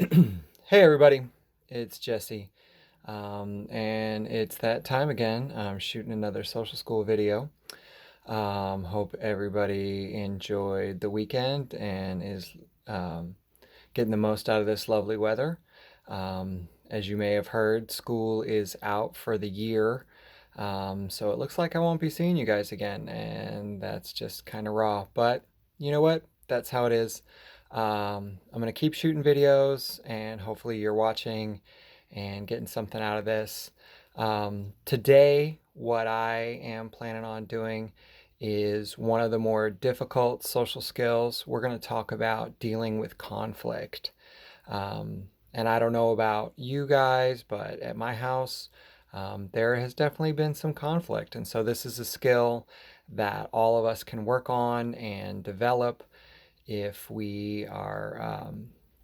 Hey everybody, it's Jesse, and it's that time again. I'm shooting another social school video. Hope everybody enjoyed the weekend and is um, getting the most out of this lovely weather. As you may have heard, school is out for the year, so it looks like I won't be seeing you guys again, and that's just kind of raw. But you know what? That's how it is. I'm gonna keep shooting videos, and hopefully you're watching and getting something out of this. Today, what I am planning on doing is one of the more difficult social skills. We're going to talk about dealing with conflict. And I don't know about you guys, but at my house, there has definitely been some conflict. And so this is a skill that all of us can work on and develop if we are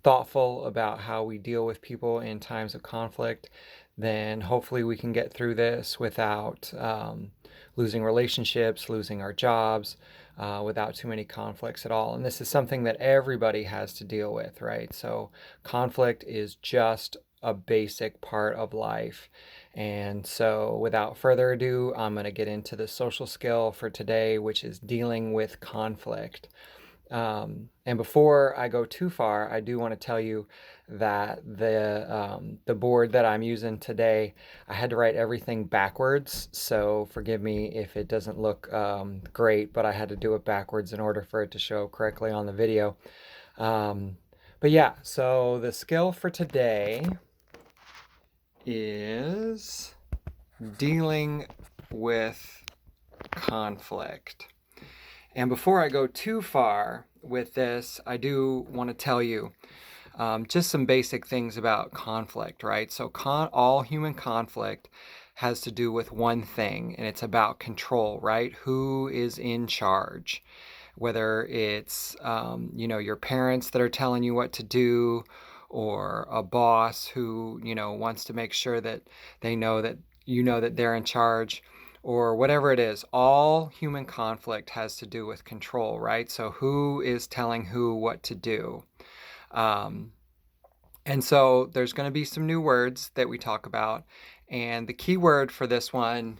thoughtful about how we deal with people in times of conflict. Then hopefully we can get through this without losing relationships, losing our jobs, without too many conflicts at all. And this is something that everybody has to deal with, right? So conflict is just a basic part of life. And so, without further ado, I'm going to get into the social skill for today, which is dealing with conflict. And before I go too far, I do want to tell you that the board that I'm using today, I had to write everything backwards. So forgive me if it doesn't look great, but I had to do it backwards in order for it to show correctly on the video. Um, but yeah, so the skill for today is dealing with conflict. And before I go too far with this, I do want to tell you just some basic things about conflict, right? So, all human conflict has to do with one thing, and it's about control, right? Who is in charge? Whether it's, your parents that are telling you what to do, or a boss who, wants to make sure that they know that you know that they're in charge, or whatever it is. All human conflict has to do with control, right? So, who is telling who what to do? Um, and so there's going to be some new words that we talk about. And the key word for this one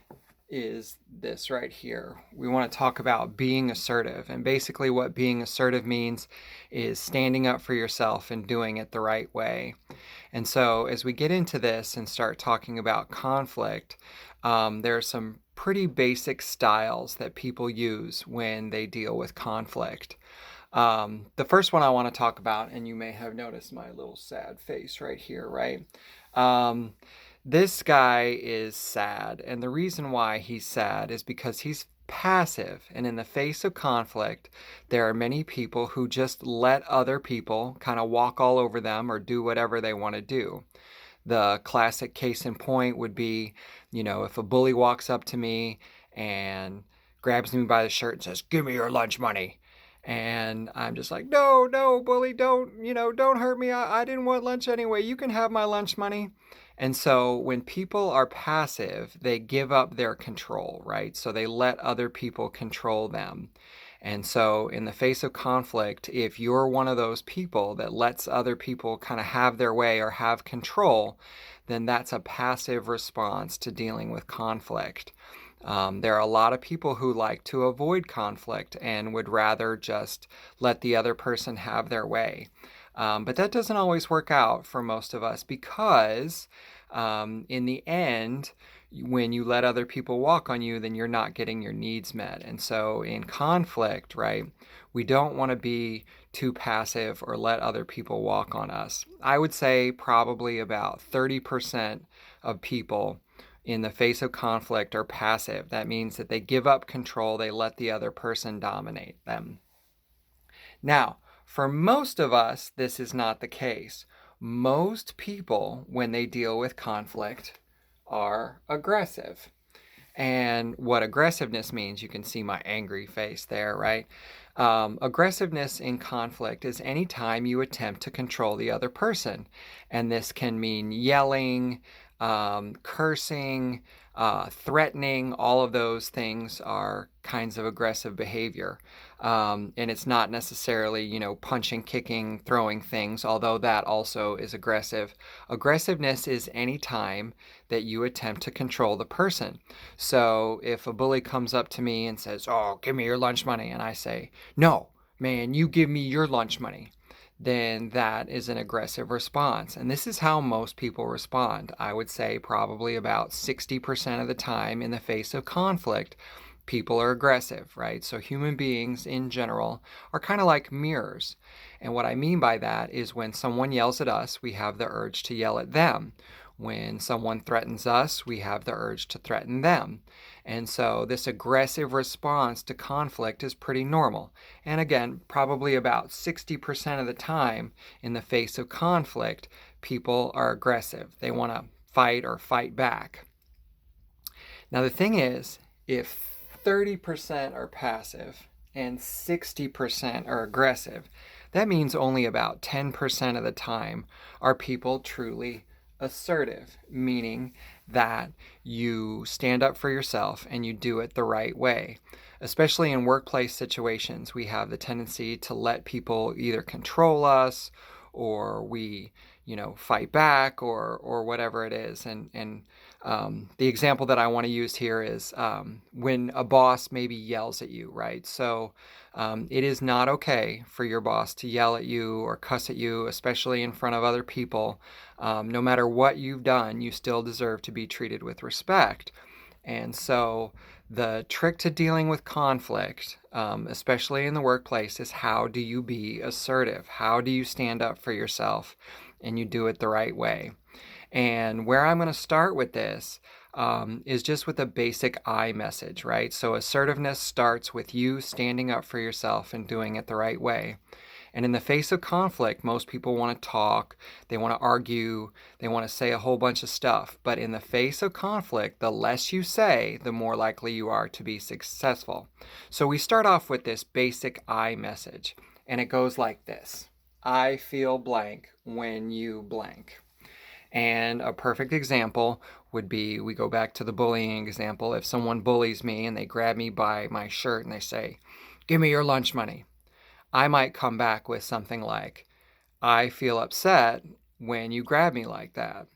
is this right here. We want to talk about being assertive. And basically, what being assertive means is standing up for yourself and doing it the right way. And so, as we get into this and start talking about conflict, there are some pretty basic styles that people use when they deal with conflict. The first one I want to talk about, and you may have noticed my little sad face right here, right? Um, this guy is sad, and the reason why he's sad is because he's passive. And in the face of conflict, there are many people who just let other people kind of walk all over them or do whatever they want to do. The classic case in point would be, if a bully walks up to me and grabs me by the shirt and says, "Give me your lunch money." And I'm just like, "No, no, bully, don't hurt me. I didn't want lunch anyway. You can have my lunch money." And so when people are passive, they give up their control, right? So they let other people control them. And so, in the face of conflict, if you're one of those people that lets other people kind of have their way or have control, then that's a passive response to dealing with conflict. There are a lot of people who like to avoid conflict and would rather just let the other person have their way. But that doesn't always work out for most of us because, in the end, when you let other people walk on you, then you're not getting your needs met. And so, in conflict, right, we don't want to be too passive or let other people walk on us. I would say probably about 30% of people in the face of conflict are passive. That means that they give up control, they let the other person dominate them. Now, for most of us, this is not the case. Most people, when they deal with conflict, are aggressive. And what aggressiveness means, you can see my angry face there, right? Aggressiveness in conflict is any time you attempt to control the other person. And this can mean yelling, cursing, threatening, all of those things are kinds of aggressive behavior. And it's not necessarily, punching, kicking, throwing things, although that also is aggressive. Aggressiveness is any time that you attempt to control the person. So if a bully comes up to me and says, "Oh, give me your lunch money," and I say, "No, man, you give me your lunch money," then that is an aggressive response. And this is how most people respond. I would say probably about 60% of the time in the face of conflict, people are aggressive, right? So human beings in general are kind of like mirrors. And what I mean by that is when someone yells at us, we have the urge to yell at them. When someone threatens us, we have the urge to threaten them. And so this aggressive response to conflict is pretty normal. And again, probably about 60% of the time in the face of conflict, people are aggressive. They want to fight or fight back. Now, the thing is, if 30% are passive and 60% are aggressive, that means only about 10% of the time are people truly assertive, meaning that you stand up for yourself and you do it the right way. Especially in workplace situations, we have the tendency to let people either control us or we, fight back or whatever it is. And the example that I want to use here is when a boss maybe yells at you, right? So it is not okay for your boss to yell at you or cuss at you, especially in front of other people. No matter what you've done, you still deserve to be treated with respect. And so the trick to dealing with conflict, especially in the workplace, is how do you be assertive? How do you stand up for yourself and you do it the right way? And where I'm going to start with this is just with a basic I message, right? So assertiveness starts with you standing up for yourself and doing it the right way. And in the face of conflict, most people want to talk, they want to argue, they want to say a whole bunch of stuff. But in the face of conflict, the less you say, the more likely you are to be successful. So we start off with this basic I message, and it goes like this: I feel blank when you blank. And a perfect example would be, we go back to the bullying example. If someone bullies me and they grab me by my shirt and they say, "Give me your lunch money," I might come back with something like, "I feel upset when you grab me like that."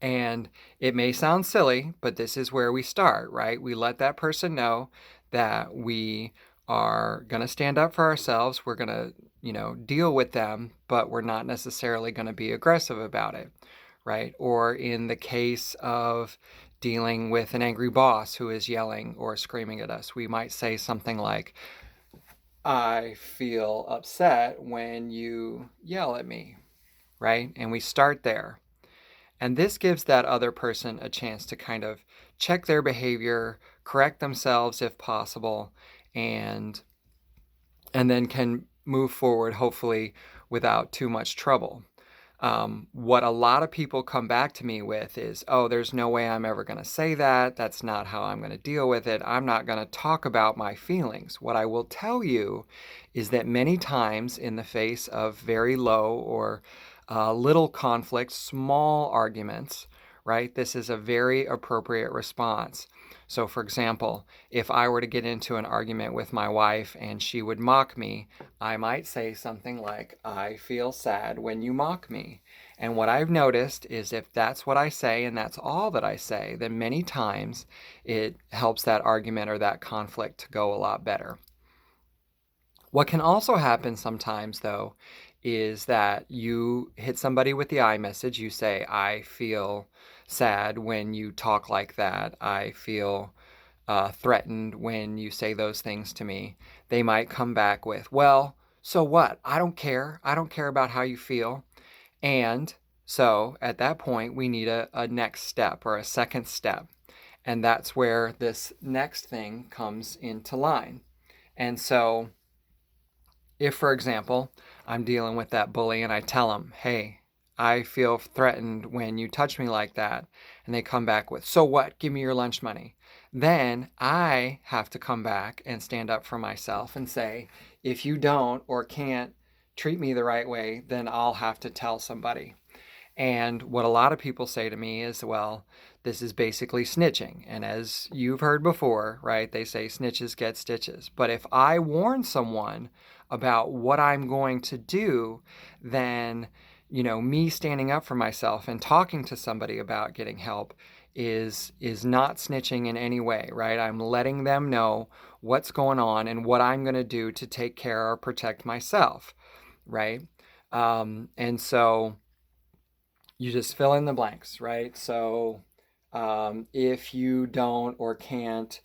And it may sound silly, but this is where we start, right? We let that person know that we are going to stand up for ourselves. We're going to, deal with them, but we're not necessarily going to be aggressive about it, right? Or in the case of dealing with an angry boss who is yelling or screaming at us, we might say something like, "I feel upset when you yell at me," right? And we start there. And this gives that other person a chance to kind of check their behavior, correct themselves if possible, and then can move forward, hopefully, without too much trouble. What a lot of people come back to me with is, "Oh, there's no way I'm ever going to say that. That's not how I'm going to deal with it. I'm not going to talk about my feelings." What I will tell you is that many times in the face of very low or little conflict, small arguments, right, this is a very appropriate response. So, for example, if I were to get into an argument with my wife and she would mock me, I might say something like, "I feel sad when you mock me." And what I've noticed is if that's what I say and that's all that I say, then many times it helps that argument or that conflict to go a lot better. What can also happen sometimes, though, is that you hit somebody with the I message. You say, "I feel sad when you talk like that. I feel threatened when you say those things to me." They might come back with, "Well, so what? I don't care. I don't care about how you feel." And so at that point, we need a next step or a second step. And that's where this next thing comes into line. And so if, for example, I'm dealing with that bully and I tell him, "Hey, I feel threatened when you touch me like that," and they come back with, "So what? Give me your lunch money." Then I have to come back and stand up for myself and say, if you don't or can't treat me the right way, then I'll have to tell somebody. And what a lot of people say to me is, well, this is basically snitching. And as you've heard before, right, they say snitches get stitches. But if I warn someone about what I'm going to do, then, me standing up for myself and talking to somebody about getting help is not snitching in any way, right? I'm letting them know what's going on and what I'm going to do to take care or protect myself, right? And so you just fill in the blanks, right? So if you don't or can't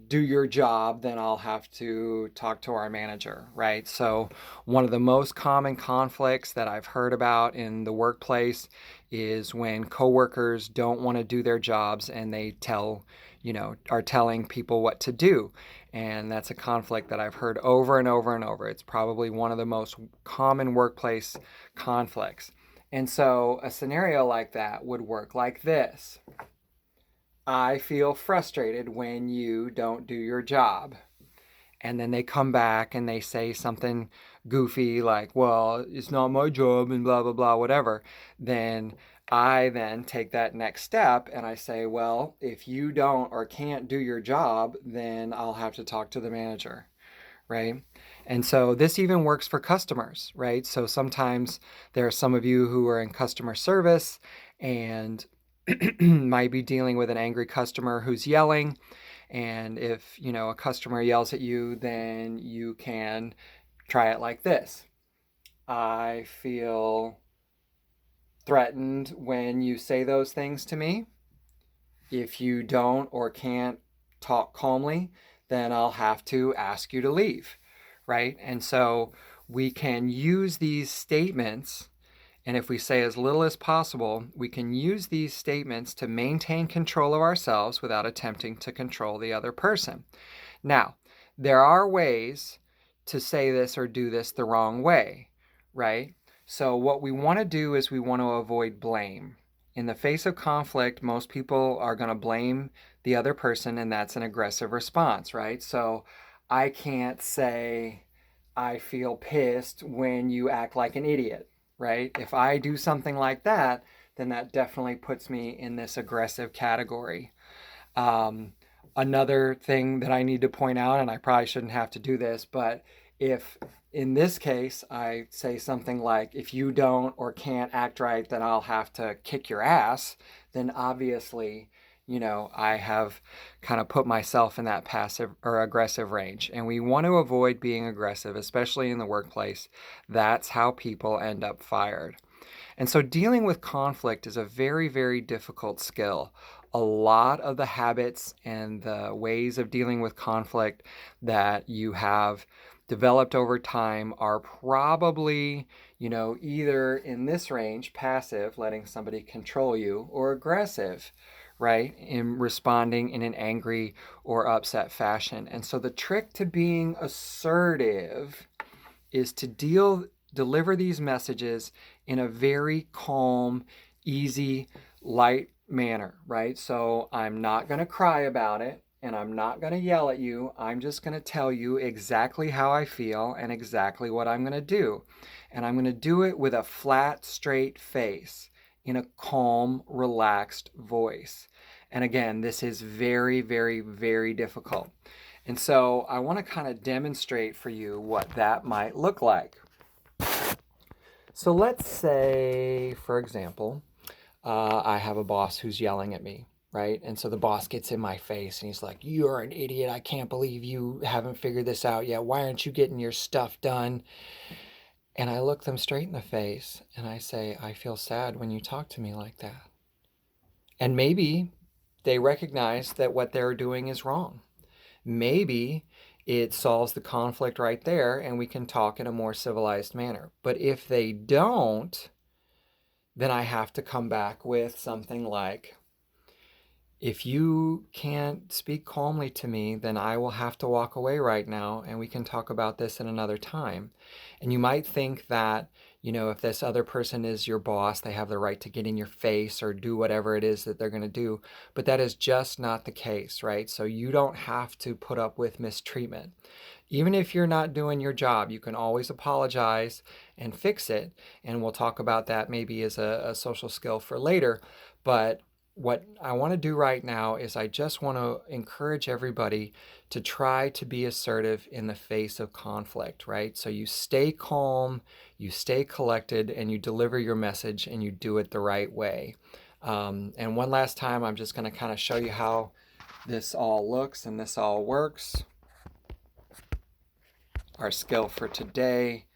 do your job, then I'll have to talk to our manager, right? So one of the most common conflicts that I've heard about in the workplace is when coworkers don't want to do their jobs and they are telling people what to do. And that's a conflict that I've heard over and over and over. It's probably one of the most common workplace conflicts. And so a scenario like that would work like this. I feel frustrated when you don't do your job. And then they come back and they say something goofy like, well, it's not my job and blah, blah, blah, whatever. Then I then take that next step and I say, well, if you don't or can't do your job, then I'll have to talk to the manager, right? And so this even works for customers, right? So sometimes there are some of you who are in customer service and might be dealing with an angry customer who's yelling. And if, a customer yells at you, then you can try it like this. I feel threatened when you say those things to me. If you don't or can't talk calmly, then I'll have to ask you to leave, right? And so we can use these statements, and if we say as little as possible, we can use these statements to maintain control of ourselves without attempting to control the other person. Now, there are ways to say this or do this the wrong way, right? So what we want to do is we want to avoid blame. In the face of conflict, most people are going to blame the other person, and that's an aggressive response, right? So I can't say, I feel pissed when you act like an idiot, right? If I do something like that, then that definitely puts me in this aggressive category. Another thing that I need to point out, and I probably shouldn't have to do this, but if in this case I say something like, if you don't or can't act right, then I'll have to kick your ass, then obviously, I have kind of put myself in that passive or aggressive range. And we want to avoid being aggressive, especially in the workplace. That's how people end up fired. And so dealing with conflict is a very, very difficult skill. A lot of the habits and the ways of dealing with conflict that you have developed over time are probably, either in this range, passive, letting somebody control you, or aggressive, right, in responding in an angry or upset fashion. And so the trick to being assertive is to deliver these messages in a very calm, easy, light manner, right? So I'm not going to cry about it and I'm not going to yell at you. I'm just going to tell you exactly how I feel and exactly what I'm going to do. And I'm going to do it with a flat, straight face in a calm, relaxed voice. And again, this is very, very, very difficult. And so I want to kind of demonstrate for you what that might look like. So let's say, for example, I have a boss who's yelling at me, right? And so the boss gets in my face and he's like, you're an idiot. I can't believe you haven't figured this out yet. Why aren't you getting your stuff done? And I look them straight in the face and I say, I feel sad when you talk to me like that. And maybe they recognize that what they're doing is wrong. Maybe it solves the conflict right there and we can talk in a more civilized manner. But if they don't, then I have to come back with something like, If you can't speak calmly to me, then I will have to walk away right now and we can talk about this in another time. And you might think that, if this other person is your boss, they have the right to get in your face or do whatever it is that they're going to do. But that is just not the case, right? So you don't have to put up with mistreatment. Even if you're not doing your job, you can always apologize and fix it. And we'll talk about that maybe as a social skill for later. But what I want to do right now is I just want to encourage everybody to try to be assertive in the face of conflict, right? So you stay calm, you stay collected, and you deliver your message and you do it the right way. And one last time, I'm just going to kind of show you how this all looks and this all works. Our skill for today,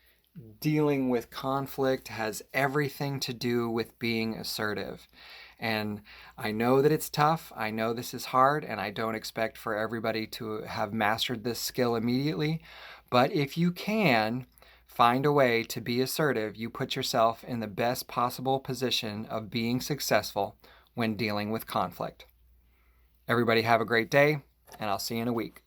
dealing with conflict, has everything to do with being assertive. And I know that it's tough. I know this is hard, and I don't expect for everybody to have mastered this skill immediately. But if you can find a way to be assertive, you put yourself in the best possible position of being successful when dealing with conflict. Everybody have a great day, and I'll see you in a week.